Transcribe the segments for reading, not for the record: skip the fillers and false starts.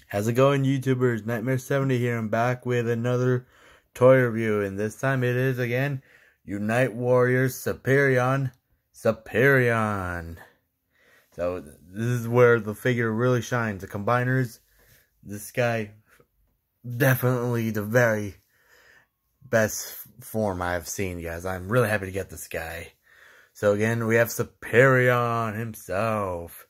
How's it going, YouTubers? Nightmare70 here. I'm back with another toy review, and this time it is again Unite Warriors Superion. So this is where the figure really shines. The combiners, this guy, definitely the very best form I've seen, guys. I'm really happy to get this guy. So again, we have Superion himself.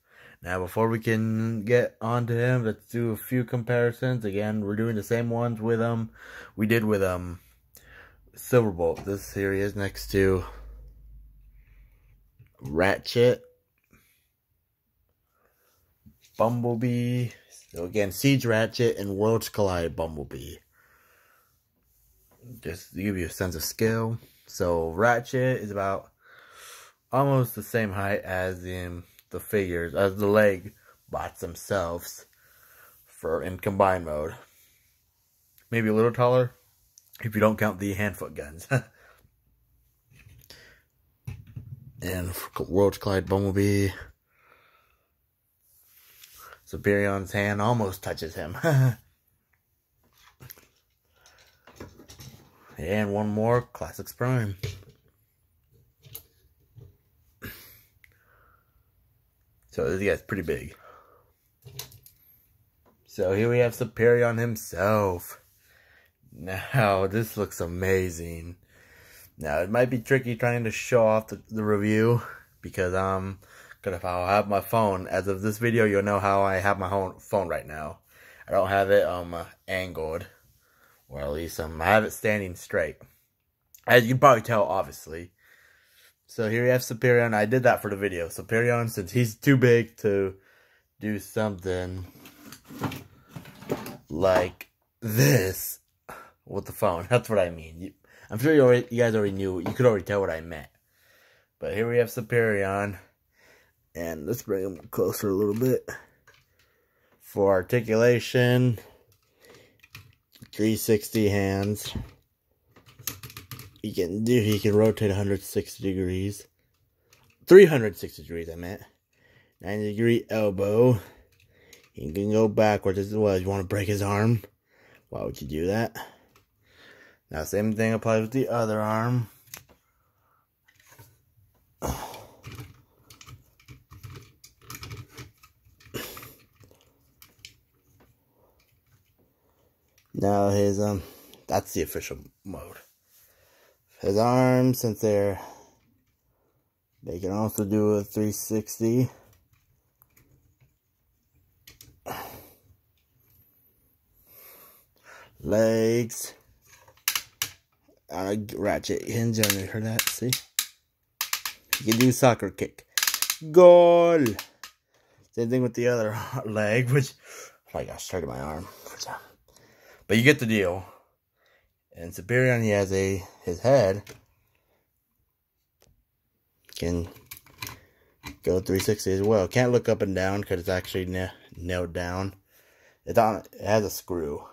Now, before we can get on to him, let's do a few comparisons. Again, we're doing the same ones with we did with Silverbolt. This here he is next to Ratchet, Bumblebee. So again, Siege Ratchet and Worlds Collide Bumblebee. Just to give you a sense of scale. So Ratchet is about almost the same height as the figures, as the leg bots themselves in combined mode. Maybe a little taller if you don't count the hand-foot guns. And Worlds Collide Bumblebee, Superion's hand almost touches him. And one more, Classics Prime. So this guy's pretty big. So here we have Superion himself. Now, this looks amazing. Now, it might be tricky trying to show off the review, because if I'll have my phone, as of this video, you'll know how I have my phone right now. I don't have it angled, or at least I have it standing straight. As you can probably tell, obviously. So here we have Superion. I did that for the video. Superion, since he's too big to do something like this with the phone. That's what I mean. I'm sure you guys already knew. You could already tell what I meant. But here we have Superion. And let's bring him closer a little bit. For articulation, 360 hands. He can rotate 160 degrees. 360 degrees, I meant. 90-degree elbow. He can go backwards as well. You want to break his arm? Why would you do that? Now, same thing applies with the other arm. Now his that's the official mode. His arms, since they can also do a 360. Legs. Ratchet hinge on it. Heard that? See? You can do soccer kick. Goal! Same thing with the other leg, which, oh my gosh, started my arm. But you get the deal. And Superion, he has his head can go 360 as well. Can't look up and down because it's actually nailed down. It has a screw.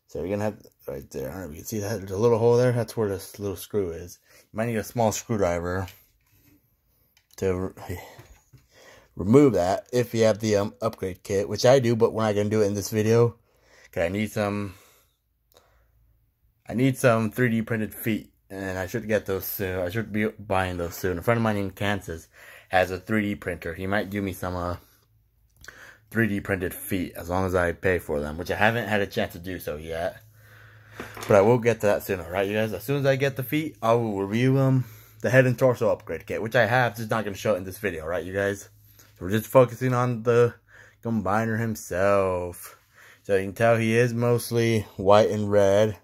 So you're gonna have right there. I don't know if you can see that. There's a little hole there. That's where this little screw is. You might need a small screwdriver to remove that if you have the upgrade kit, which I do, but we're not gonna do it in this video. Okay, I need some 3D printed feet, and I should get those soon. I should be buying those soon. A friend of mine in Kansas has a 3D printer. He might do me some 3D printed feet as long as I pay for them, which I haven't had a chance to do so yet. But I will get to that soon, alright, you guys? As soon as I get the feet, I will review the head and torso upgrade kit, which I have, just not going to show it in this video, right, you guys? So we're just focusing on the combiner himself. So you can tell he is mostly white and red.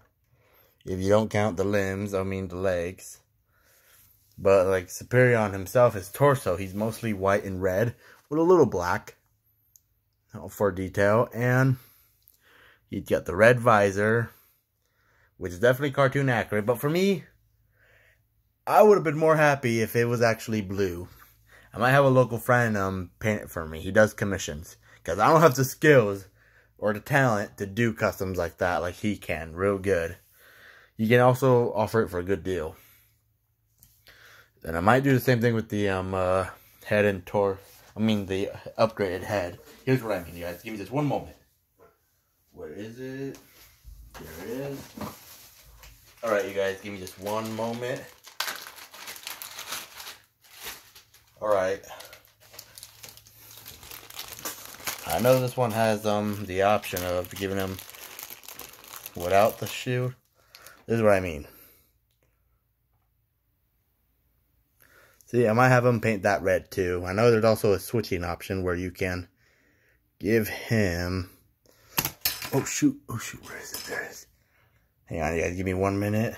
If you don't count the limbs, I mean the legs. But like Superion himself, his torso, he's mostly white and red with a little black for detail. And he's got the red visor, which is definitely cartoon accurate. But for me, I would have been more happy if it was actually blue. I might have a local friend paint it for me. He does commissions. Because I don't have the skills or the talent to do customs like that like he can. Real good. You can also offer it for a good deal. And I might do the same thing with the head and torso. I mean the upgraded head. Here's what I mean, you guys. Give me just one moment. Where is it? There it is. Alright, you guys, give me just one moment. Alright. I know this one has the option of giving them without the shoe. This is what I mean. See, I might have them paint that red too. I know there's also a switching option where you can give him... Oh shoot, where is it? There it is. Hang on, you guys, give me 1 minute.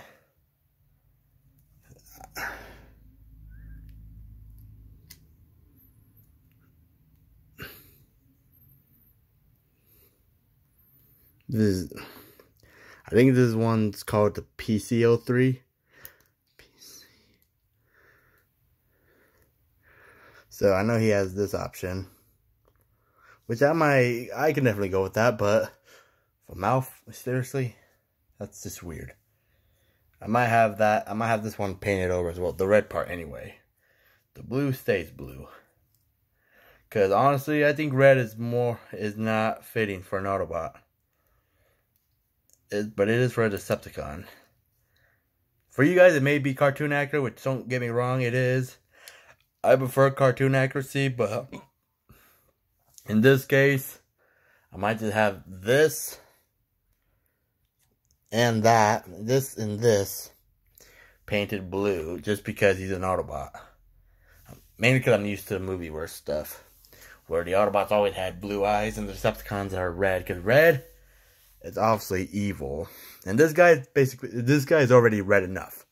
I think this one's called the PC03. So I know he has this option, which I can definitely go with that, but for mouth, seriously, that's just weird. I might have that. I might have this one painted over as well, the red part anyway. The blue stays blue. Because honestly, I think red is not fitting for an Autobot. But it is for a Decepticon. For you guys, it may be cartoon accurate, which don't get me wrong, it is. I prefer cartoon accuracy, but in this case, I might just have this and that, this and this painted blue, just because he's an Autobot. Mainly because I'm used to the movie-verse stuff, where the Autobots always had blue eyes and the Decepticons are red, because red is obviously evil. And this guy's already red enough.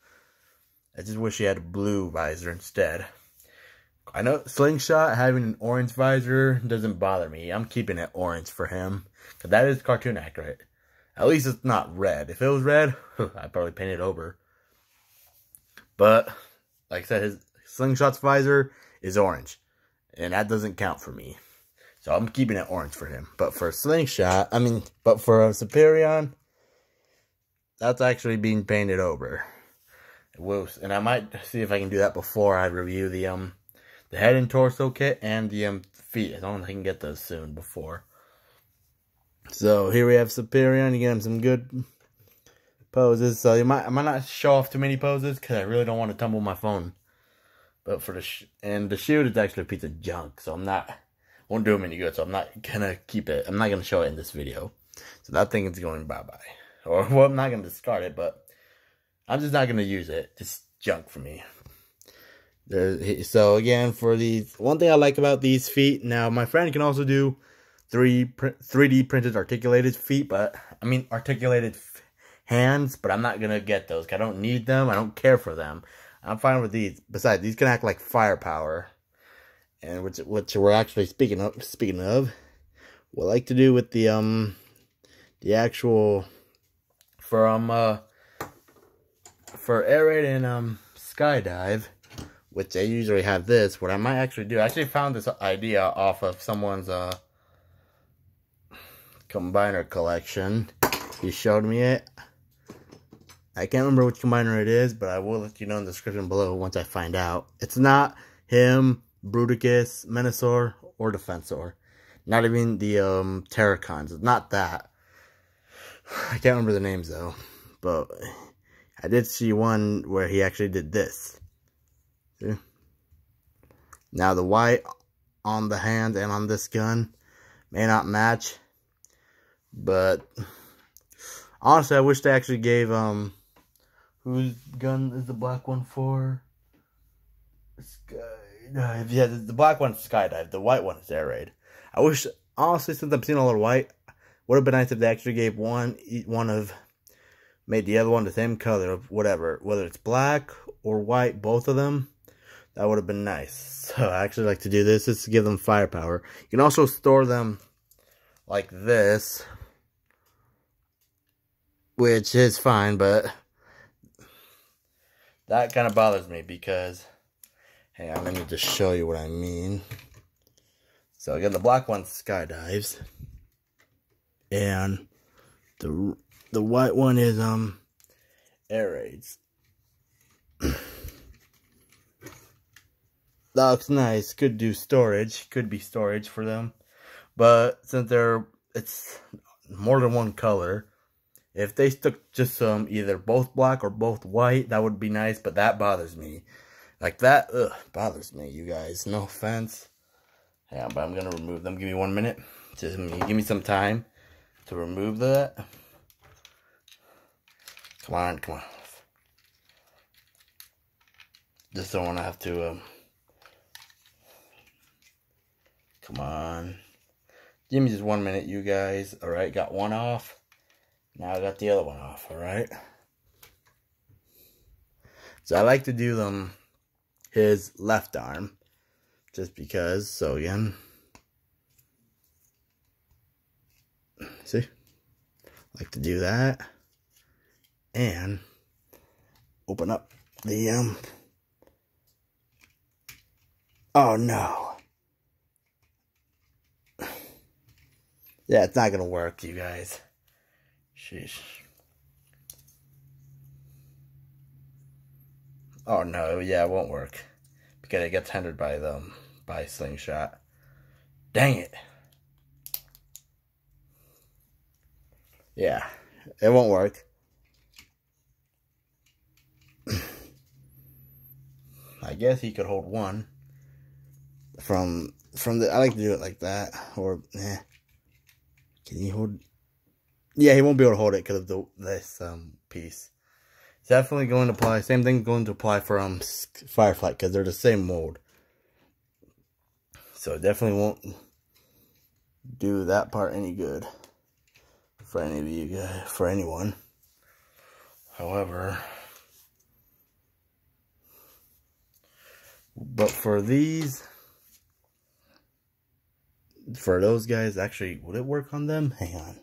I just wish he had a blue visor instead. I know Slingshot having an orange visor doesn't bother me. I'm keeping it orange for him, because that is cartoon accurate. At least it's not red. If it was red, I'd probably paint it over. But, like I said, his Slingshot's visor is orange, and that doesn't count for me. So I'm keeping it orange for him. But for Slingshot, but for Superion, that's actually being painted over. And I might see if I can do that before I review the head and torso kit and the feet. As long as I can get those soon before. So here we have Superion. You get him some good poses. So I might not show off too many poses because I really don't want to tumble my phone. But for the shoot, it's actually a piece of junk. So won't do him any good. So I'm not gonna keep it. I'm not gonna show it in this video. So that thing is going bye-bye. Or, well, I'm not gonna discard it, but I'm just not gonna use it. It's junk for me. So again, for these, one thing I like about these feet, now my friend can also do 3D printed articulated feet, articulated hands, but I'm not gonna get those. I don't need them. I don't care for them. I'm fine with these. Besides, these can act like firepower, and which we're actually speaking of, what I like to do with the actual for air raid and skydive, which they usually have this. What I might actually do, I actually found this idea off of someone's combiner collection. He showed me it. I can't remember which combiner it is, but I will let you know in the description below once I find out. It's not him, Bruticus, Menasor, or Defensor. Not even the Terracons. It's not that. I can't remember the names though. But I did see one where he actually did this. See? Now the white on the hand and on this gun may not match. But honestly, I wish they actually gave whose gun is the black one for? Skydive. Yeah, the black one's Skydive. The white one is Air Raid. I wish, honestly, since I'm seeing a lot of white, would have been nice if they actually gave made the other one the same color of whatever, whether it's black or white, both of them. That would have been nice. So I actually like to do this, just to give them firepower. You can also store them like this, which is fine, but that kind of bothers me because, hang on, let me just show you what I mean. So again, the black one skydives, and the white one is air raids. That looks nice. Could do storage. Could be storage for them, but since it's more than one color. If they stuck just either both black or both white, that would be nice, but that bothers me. Like that, bothers me, you guys. No offense. Yeah, but I'm gonna remove them. Give me 1 minute. Just give me some time to remove that. Come on, come on. Just don't want to have to, come on. Give me just 1 minute, you guys. Alright, got one off. Now I got the other one off, alright? So I like to do them his left arm. Just because, so again. See? I like to do that. And open up the, oh no. Yeah, it's not gonna work, you guys. Sheesh. Oh no, yeah, it won't work. Because it gets hindered by slingshot. Dang it. Yeah, it won't work. I guess he could hold one. From the, I like to do it like that. Or, can he hold? Yeah, he won't be able to hold it because of this piece. Definitely going to apply, same thing going to apply for Firefight because they're the same mold. So it definitely won't do that part any good for any of you guys, for anyone. However, but for these, for those guys, actually, would it work on them? Hang on.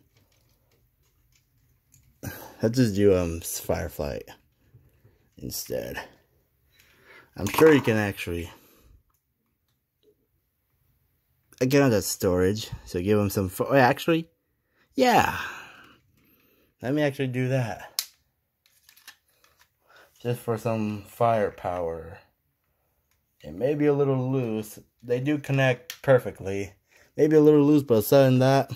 Let's just do Firefight instead. I'm sure you can actually get on that storage. So give him some. Oh, actually, yeah. Let me actually do that. Just for some firepower. It may be a little loose. They do connect perfectly. Maybe a little loose, but other than that,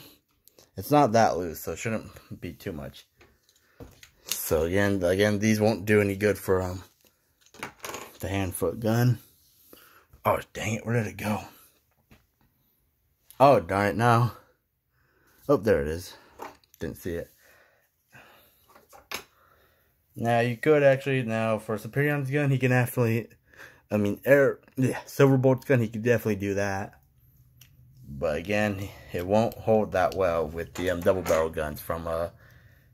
it's not that loose, so it shouldn't be too much. So again, these won't do any good for the hand-foot gun. Oh dang it! Where did it go? Oh darn it! Now, oh there it is. Didn't see it. Now you could actually for Superion's gun, he can actually, Silverbolt's gun, he could definitely do that. But again, it won't hold that well with the double barrel guns from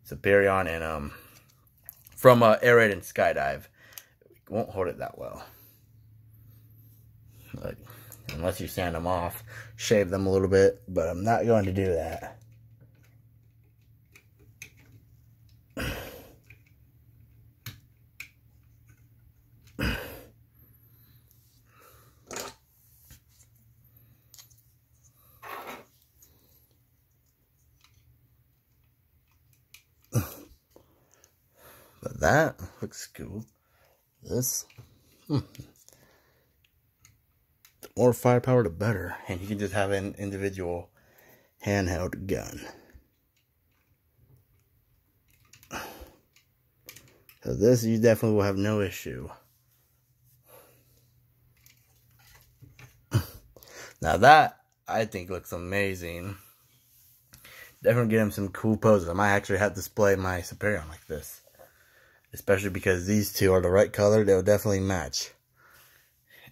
Superion and from Air Raid and Skydive. It won't hold it that well. Like, unless you sand them off, shave them a little bit, but I'm not going to do that. But that looks cool. This, the more firepower, the better. And you can just have an individual handheld gun. So this, you definitely will have no issue. Now that, I think looks amazing. Definitely get him some cool poses. I might actually have to display my Superion like this. Especially because these two are the right color, they'll definitely match.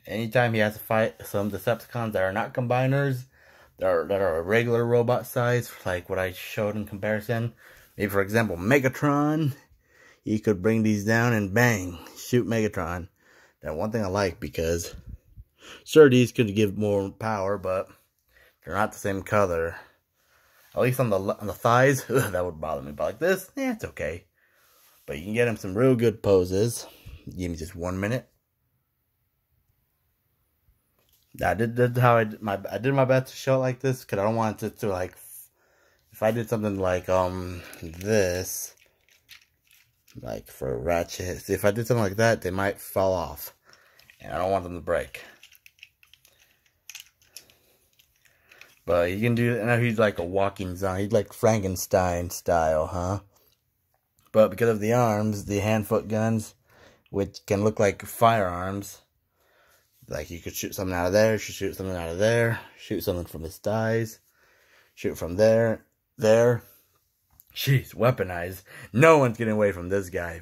Anytime he has to fight some Decepticons that are not combiners, that are a regular robot size, like what I showed in comparison. Maybe for example, Megatron. He could bring these down and bang, shoot Megatron. Now one thing I like, because sure these could give more power, but they're not the same color. At least on the thighs, that would bother me. But like this, it's okay. But you can get him some real good poses. Give me just 1 minute. I did my best to show it like this because I don't want it to like. If I did something like this, like for ratchets, if I did something like that, they might fall off, and I don't want them to break. But he can do, now he's like a walking zombie. He's like Frankenstein style, huh? But because of the arms, the hand-foot guns, which can look like firearms, like you could shoot something out of there, shoot something out of there, shoot something from his thighs, shoot from there, there. Jeez, weaponized. No one's getting away from this guy.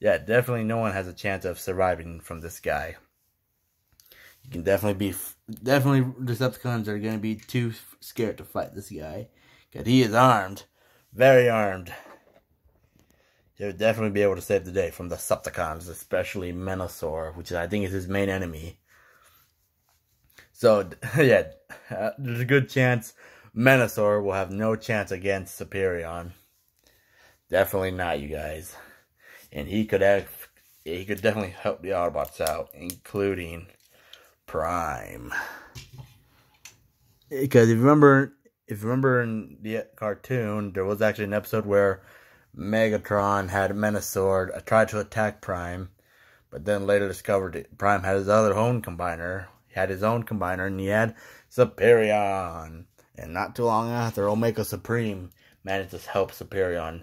Definitely no one has a chance of surviving from this guy. You can definitely Decepticons are going to be too scared to fight this guy. Because he is armed. Very armed. He'll definitely be able to save the day from the Decepticons, especially Menosaur, which I think is his main enemy. So, yeah, there's a good chance Menosaur will have no chance against Superion. Definitely not, you guys. And he could definitely help the Autobots out, including Prime. Because if you remember in the cartoon, there was actually an episode where Megatron had Menosaur tried to attack Prime, but then later discovered Prime had his own combiner. He had his own combiner, and he had Superion. And not too long after, Omega Supreme managed to help Superion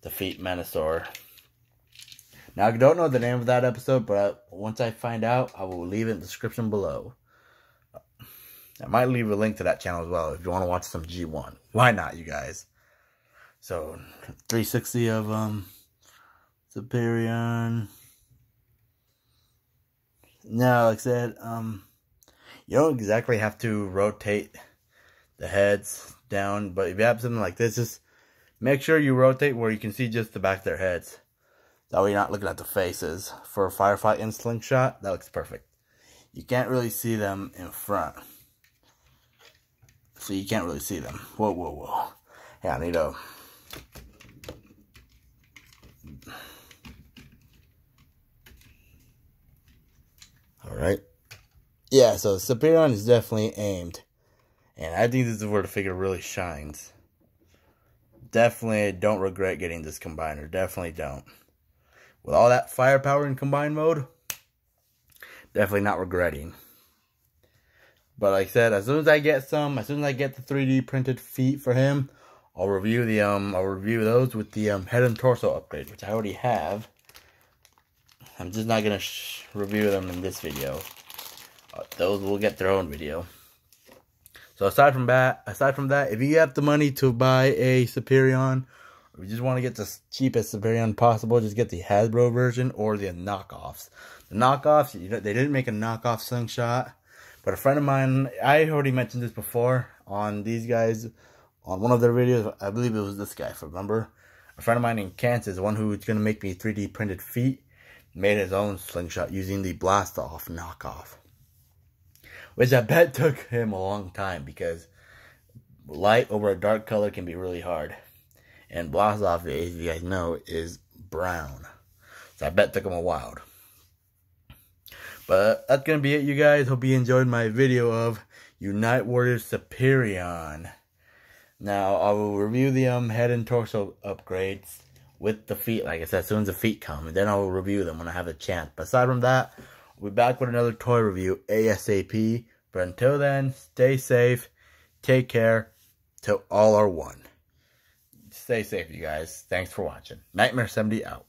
defeat Menosaur. Now, I don't know the name of that episode, but once I find out, I will leave it in the description below. I might leave a link to that channel as well if you want to watch some G1. Why not, you guys? So, 360 of Superion. Now, like I said, you don't exactly have to rotate the heads down, but if you have something like this, just make sure you rotate where you can see just the back of their heads. That way you're not looking at the faces. For a Firefight and Slingshot, that looks perfect. You can't really see them in front. So you can't really see them. Whoa, whoa, whoa. Yeah, I need to... Alright. Yeah, so Superion is definitely aimed. And I think this is where the figure really shines. Definitely don't regret getting this combiner. Definitely don't. With all that firepower in combined mode, definitely not regretting. But like I said, as soon as I get the 3D printed feet for him, I'll review those with the head and torso upgrade, which I already have. I'm just not gonna review them in this video. Those will get their own video. So aside from that, if you have the money to buy a Superion, or you just want to get the cheapest Superion possible, just get the Hasbro version or the knockoffs. The knockoffs, they didn't make a knockoff Slingshot, but a friend of mine, I already mentioned this before on these guys, on one of their videos. I believe it was this guy, if I remember. A friend of mine in Kansas, one who's going to make me 3D printed feet, made his own Slingshot using the Blast-Off knockoff. Which I bet took him a long time, because light over a dark color can be really hard. And Blast-Off, as you guys know, is brown. So I bet it took him a while. But that's going to be it, you guys. Hope you enjoyed my video of Unite Warriors Superion. Now, I will review the head and torso upgrades with the feet, like I said, as soon as the feet come. And then I will review them when I have a chance. But aside from that, we'll be back with another toy review ASAP. But until then, stay safe, take care, till all are one. Stay safe, you guys. Thanks for watching. Nightmare 70 out.